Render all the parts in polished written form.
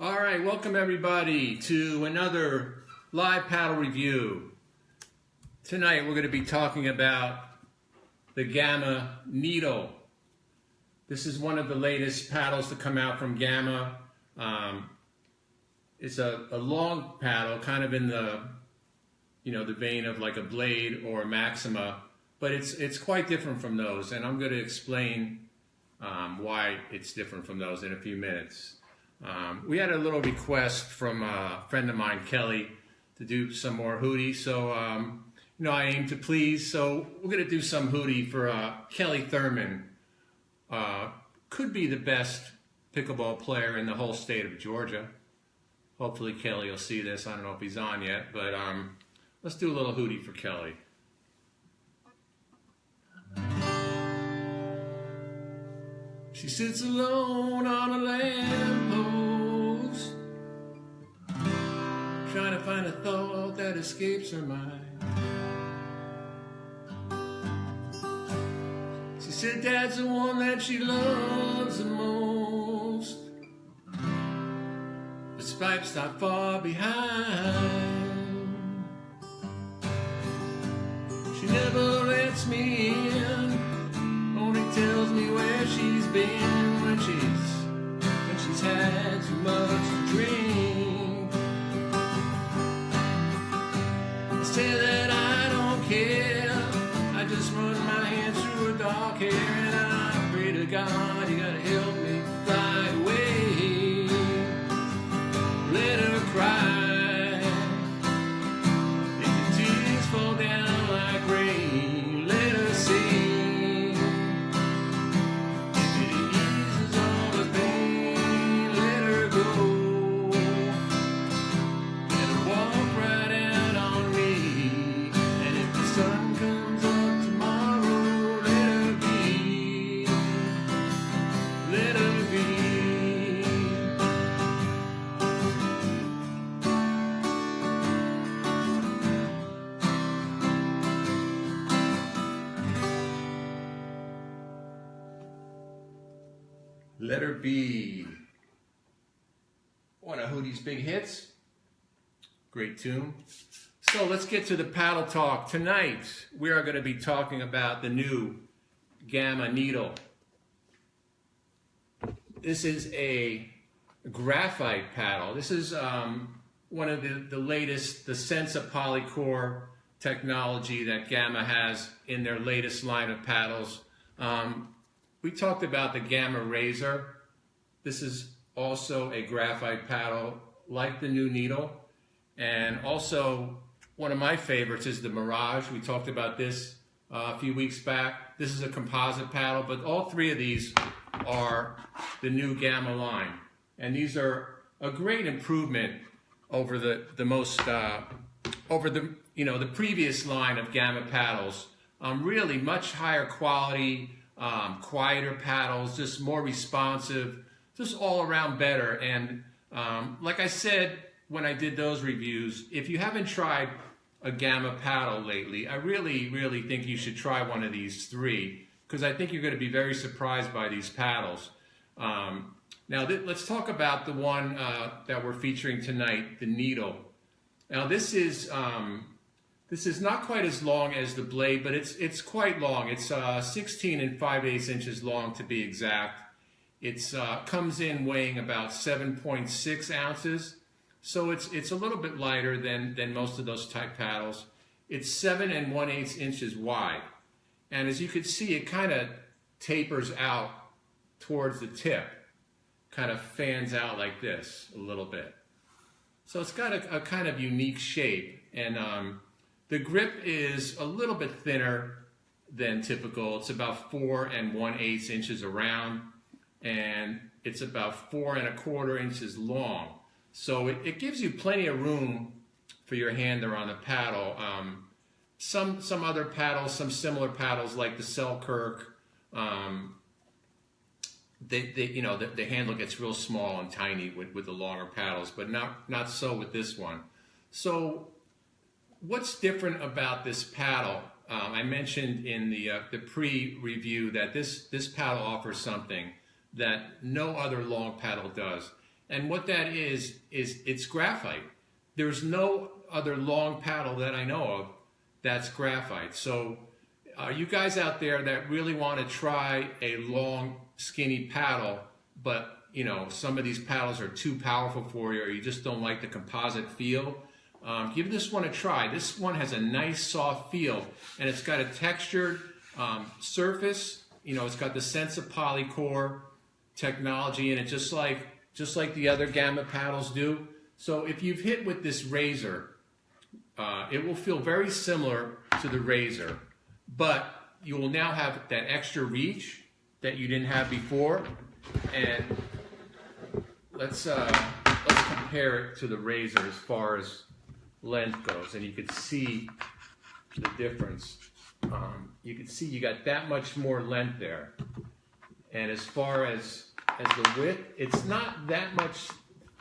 All right, welcome everybody to another live paddle review. Tonight we're going to be talking about the Gamma Needle. This is one of the latest paddles to come out from Gamma. It's a long paddle, kind of in the the vein of like a Blade or a Maxima, but it's quite different from those, and I'm going to explain why it's different from those in a few minutes. We had a little request from a friend of mine, Kelly, to do some more hootie. So, I aim to please. So we're going to do some hootie for Kelly Thurman. Could be the best pickleball player in the whole state of Georgia. Hopefully Kelly will see this. I don't know if he's on yet, but let's do a little hootie for Kelly. She sits alone on a lamppost, trying to find a thought that escapes her mind. She said Dad's the one that she loves the most, but Spike's not far behind. She never lets me in, only tells me where she's been when she's had too much to drink. I say that I don't care, I just run my hands through her dark hair, and I pray to God, you gotta help me fly away. Let her cry, if the tears fall down like rain. Let her sing, Let Her Be. One of Hootie's big hits. Great tune. So let's get to the paddle talk. Tonight we are going to be talking about the new Gamma Needle. This is a graphite paddle. This is one of the latest, the Sensa Polycore technology that Gamma has in their latest line of paddles. We talked about the Gamma Razor. This is also a graphite paddle like the new needle. And also one of my favorites is the Mirage. We talked about this a few weeks back. This is a composite paddle, but all three of these are the new Gamma line. And these are a great improvement over the previous line of Gamma paddles. Really much higher quality, quieter paddles, just more responsive, just all around better. And like I said when I did those reviews, if you haven't tried a Gamma paddle lately, I really think you should try one of these three, because I think you're going to be very surprised by these paddles. Now let's talk about the one that we're featuring tonight, the Needle. Now this is not quite as long as the Blade, but it's quite long. It's 16 5/8 inches long to be exact. It comes in weighing about 7.6 ounces, so it's a little bit lighter than most of those type paddles. It's 7 1/8 inches wide, and as you can see, it kind of tapers out towards the tip, kind of fans out like this a little bit. So it's got a kind of unique shape, and the grip is a little bit thinner than typical. It's about 4 1/8 inches around, and it's about 4 1/4 inches long. So it gives you plenty of room for your hand around the paddle. Some other paddles, some similar paddles like the Selkirk, the handle gets real small and tiny with the longer paddles, but not so with this one. So what's different about this paddle? I mentioned in the pre-review that this paddle offers something that no other long paddle does, And what that is it's graphite. There's no other long paddle that I know of that's graphite. So you guys out there that really want to try a long, skinny paddle, but you know, some of these paddles are too powerful for you, or you just don't like the composite feel, give this one a try. This one has a nice soft feel, and it's got a textured surface. You know, it's got the sense of polycore technology in it, just like the other Gamma paddles do. So if you've hit with this razor, it will feel very similar to the razor, but you will now have that extra reach that you didn't have before. And let's compare it to the razor as far as length goes, and you can see the difference. You can see you got that much more length there, and as far as the width, it's not that much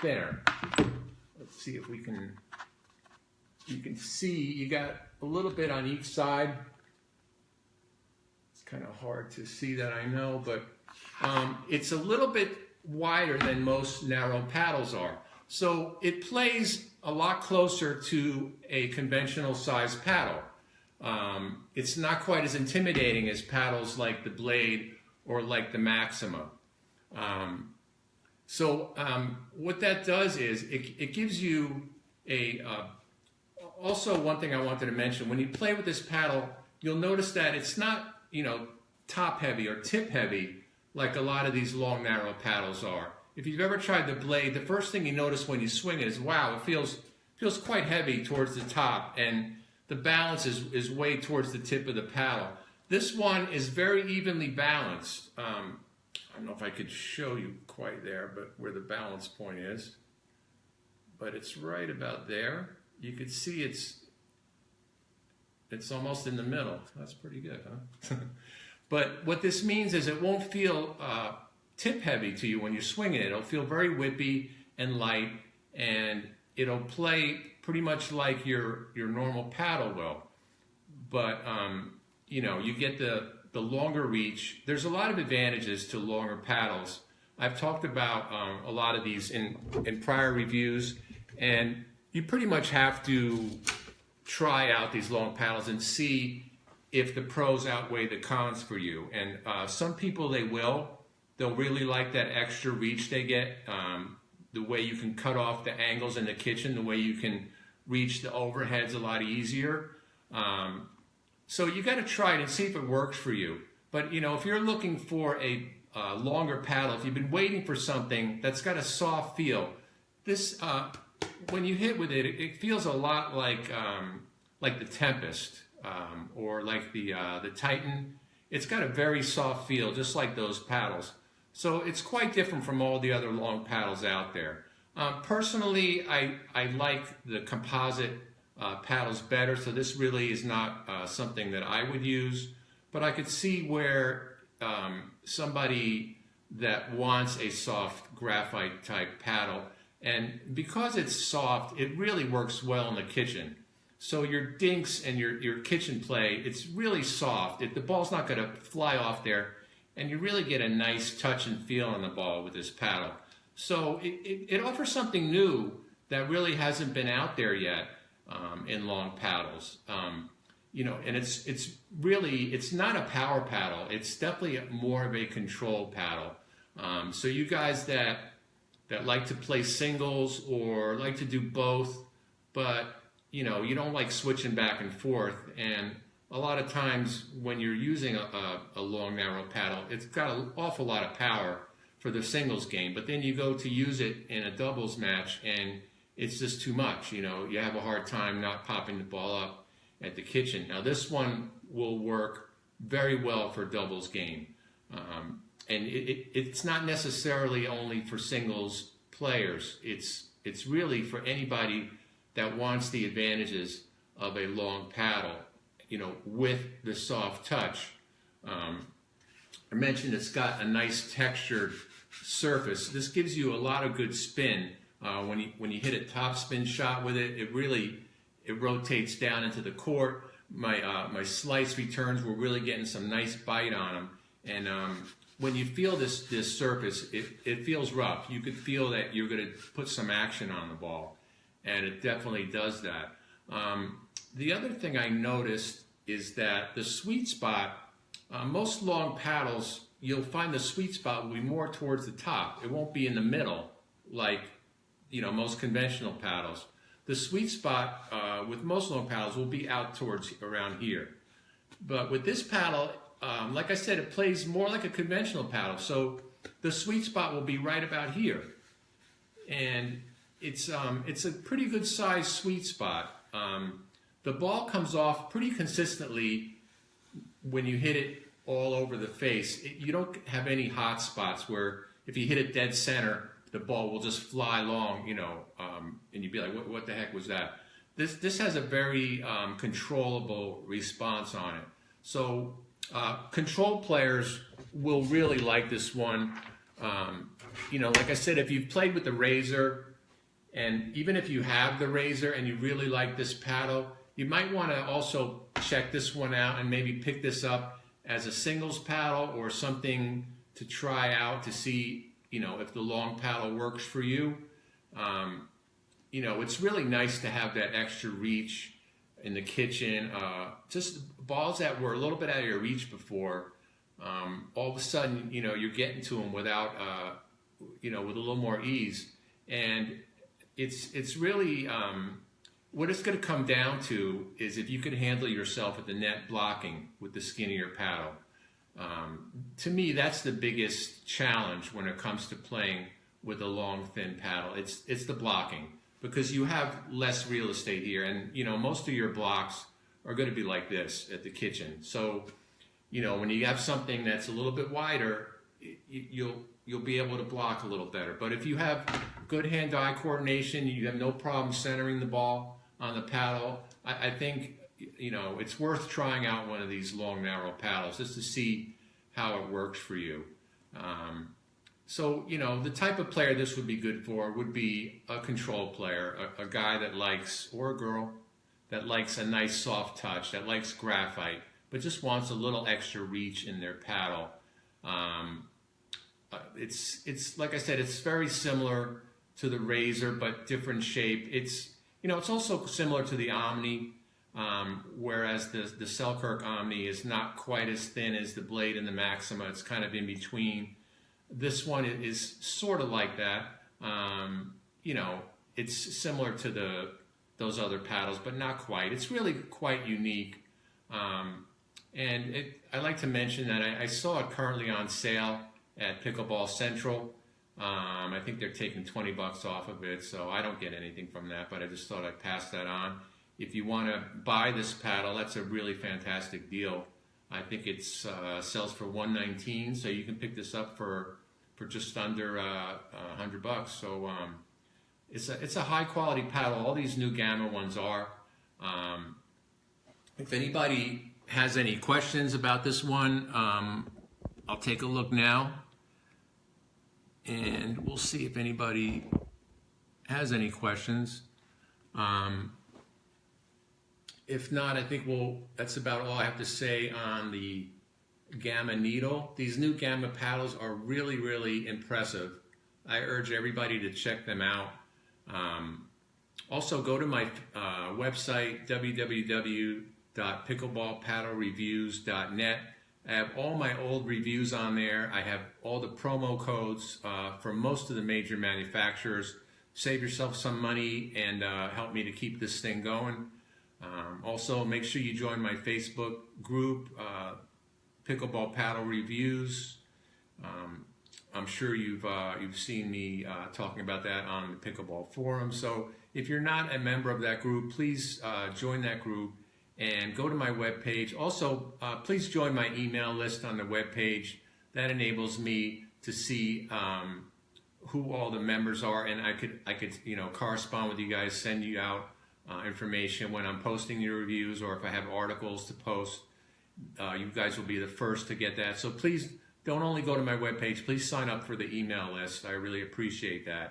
thinner. Let's see if we can. You can see you got a little bit on each side. It's kind of hard to see that, I know, but it's a little bit wider than most narrow paddles are. So it plays a lot closer to a conventional size paddle. It's not quite as intimidating as paddles like the Blade or like the Maxima. What that does is it gives you also one thing I wanted to mention, when you play with this paddle, you'll notice that it's not, you know, top heavy or tip heavy like a lot of these long narrow paddles are. If you've ever tried the Blade, the first thing you notice when you swing it is, wow, it feels quite heavy towards the top, and the balance is way towards the tip of the paddle. This one is very evenly balanced. I don't know if I could show you quite there, but where the balance point is, but it's right about there. You can see it's almost in the middle. That's pretty good, huh? But what this means is it won't feel tip heavy to you when you're swinging it. It'll feel very whippy and light, and it'll play pretty much like your normal paddle will. But you know, you get the longer reach. There's a lot of advantages to longer paddles. I've talked about a lot of these in prior reviews, and you pretty much have to try out these long paddles and see if the pros outweigh the cons for you. And some people, they'll really like that extra reach they get, the way you can cut off the angles in the kitchen, the way you can reach the overheads a lot easier. So you got to try it and see if it works for you. But you know, if you're looking for a longer paddle, if you've been waiting for something that's got a soft feel, this when you hit with it, it feels a lot like the Tempest or like the Titan. It's got a very soft feel, just like those paddles. So it's quite different from all the other long paddles out there. Personally, I like the composite paddles better, so this really is not something that I would use. But I could see where somebody that wants a soft graphite type paddle, and because it's soft, it really works well in the kitchen. So your dinks and your kitchen play, it's really soft. The ball's not going to fly off there, and you really get a nice touch and feel on the ball with this paddle. So it offers something new that really hasn't been out there yet in long paddles. You know, and it's not a power paddle. It's definitely more of a control paddle. So you guys that like to play singles or like to do both, but you know, you don't like switching back and forth, and a lot of times when you're using a long narrow paddle, it's got an awful lot of power for the singles game, but then you go to use it in a doubles match and it's just too much. You know, you have a hard time not popping the ball up at the kitchen. Now this one will work very well for doubles game, and it's not necessarily only for singles players. It's really for anybody that wants the advantages of a long paddle, you know, with the soft touch. I mentioned it's got a nice textured surface. This gives you a lot of good spin. When you hit a top spin shot with it, it rotates down into the court. My slice returns, we're really getting some nice bite on them. And when you feel this surface, it feels rough. You could feel that you're going to put some action on the ball, and it definitely does that. The other thing I noticed is that the sweet spot, most long paddles, you'll find the sweet spot will be more towards the top. It won't be in the middle like, you know, most conventional paddles. The sweet spot with most long paddles will be out towards around here. But with this paddle, like I said, it plays more like a conventional paddle. So the sweet spot will be right about here. And it's a pretty good size sweet spot. The ball comes off pretty consistently when you hit it all over the face. You don't have any hot spots where if you hit it dead center, the ball will just fly long, you know, and you'd be like, what the heck was that? This has a very controllable response on it. So control players will really like this one. You know, like I said, if you've played with the Razor, and even if you have the Razor and you really like this paddle, you might want to also check this one out and maybe pick this up as a singles paddle or something to try out to see, you know, if the long paddle works for you. You know, it's really nice to have that extra reach in the kitchen. Just balls that were a little bit out of your reach before, all of a sudden, you know, you're getting to them without, you know, with a little more ease. And it's really, what it's going to come down to is if you can handle yourself at the net blocking with the skinnier paddle. To me, that's the biggest challenge when it comes to playing with a long, thin paddle. It's the blocking, because you have less real estate here, and you know most of your blocks are going to be like this at the kitchen. So, you know, when you have something that's a little bit wider, you'll be able to block a little better. But if you have good hand-eye coordination, you have no problem centering the ball on the paddle, I think, you know, it's worth trying out one of these long, narrow paddles just to see how it works for you. So, you know, the type of player this would be good for would be a control player, a guy that likes, or a girl, that likes a nice soft touch, that likes graphite, but just wants a little extra reach in their paddle. It's like I said, it's very similar to the Razor, but different shape. It's, you know, it's also similar to the Omni, whereas the Selkirk Omni is not quite as thin as the blade and the Maxima. It's kind of in between. This one is sort of like that. You know, it's similar to those other paddles, but not quite. It's really quite unique. And I'd like to mention that I saw it currently on sale at Pickleball Central. I think they're taking $20 off of it, so I don't get anything from that, but I just thought I'd pass that on. If you want to buy this paddle, that's a really fantastic deal. I think it sells for $119, so you can pick this up for just under $100. So it's a high quality paddle. All these new Gamma ones are. If anybody has any questions about this one, I'll take a look now, and we'll see if anybody has any questions. If not, I think that's about all I have to say on the Gamma needle. These new Gamma paddles are really, really impressive. I urge everybody to check them out. Also, go to my website, www.pickleballpaddlereviews.net. I have all my old reviews on there. I have all the promo codes for most of the major manufacturers. Save yourself some money and help me to keep this thing going. Also, make sure you join my Facebook group, Pickleball Paddle Reviews. I'm sure you've seen me talking about that on the Pickleball Forum. So if you're not a member of that group, please join that group and go to my webpage. Also, please join my email list on the webpage. That enables me to see who all the members are, and I could correspond with you guys, send you out information when I'm posting your reviews, or if I have articles to post. You guys will be the first to get that. So please don't only go to my webpage, please sign up for the email list. I really appreciate that.